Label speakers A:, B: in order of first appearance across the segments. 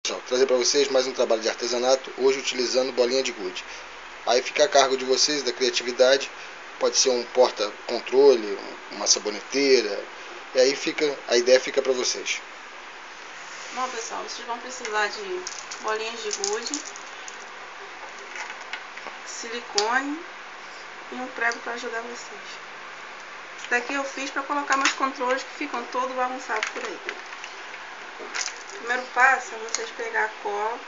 A: Vou trazer para vocês mais um trabalho de artesanato, hoje utilizando bolinha de gude. Aí fica a cargo de vocês, da criatividade, pode ser um porta-controle, uma saboneteira, e aí a ideia fica para vocês.
B: Bom pessoal, vocês vão precisar de bolinhas de gude, silicone e um prego para ajudar vocês. Isso daqui eu fiz para colocar meus controles que ficam todos bagunçados por aí. O primeiro passo é vocês pegar a cola,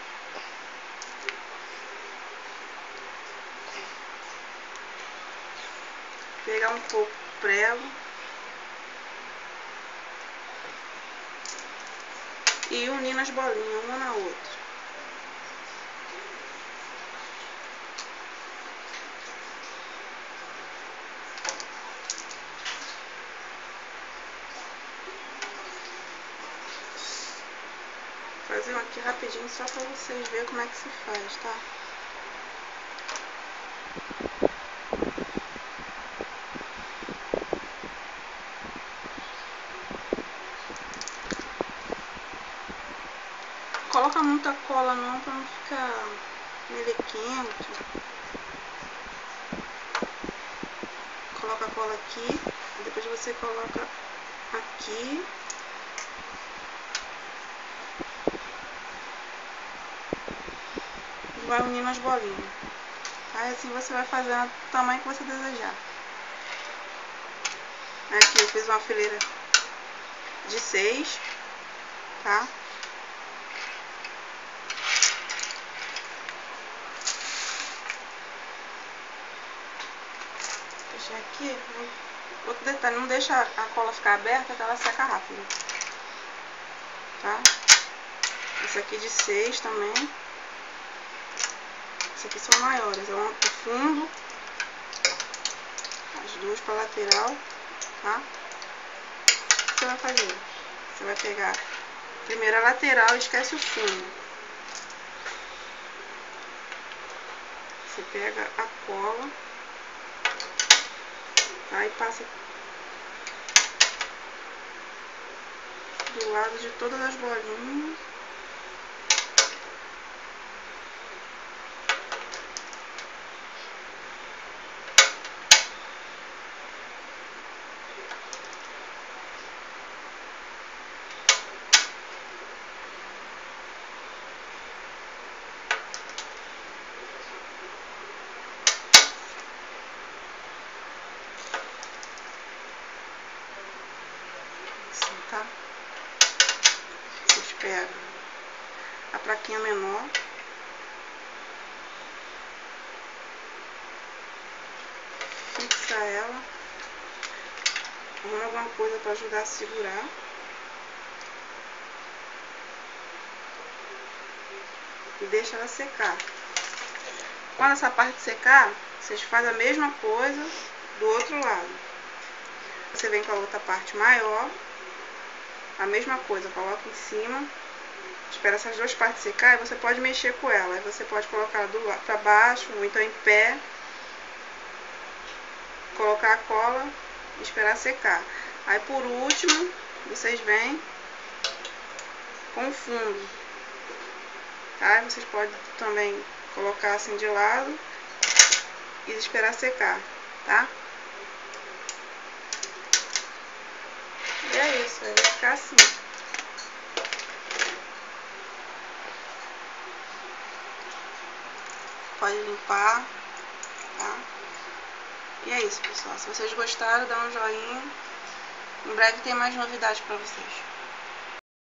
B: pegar um pouco de prego e unir nas bolinhas, uma na outra. Vou fazer um aqui rapidinho só para vocês verem como é que se faz, tá? Coloca muita cola não, para não ficar melequento. Coloca a cola aqui, depois você coloca aqui. E vai unindo as bolinhas. Aí assim você vai fazendo do tamanho que você desejar. Aqui eu fiz uma fileira de 6, tá? Deixa aqui. Outro detalhe, não deixa a cola ficar aberta que ela seca rápido, tá? Esse aqui de 6 também. Esse aqui são maiores, é uma pro fundo, as duas para lateral, tá? O que você vai fazer? Você vai pegar primeiro a lateral e esquece o fundo. Você pega a cola, tá? E passa do lado de todas as bolinhas. Tá? Vocês pegam a plaquinha menor, fixa ela, arruma alguma coisa para ajudar a segurar, e deixa ela secar. Quando essa parte secar, vocês fazem a mesma coisa do outro lado. Você vem com a outra parte maior, a mesma coisa, coloca em cima, espera essas duas partes secar e você pode mexer com ela. Aí você pode colocar do lado para baixo, ou então em pé, colocar a cola e esperar secar. Aí por último, vocês vêm com o fundo, tá? Vocês podem também colocar assim de lado e esperar secar, tá? E é isso, vai ficar assim. Pode limpar, tá? E é isso, pessoal. Se vocês gostaram, dá um joinha. Em breve tem mais novidades pra vocês.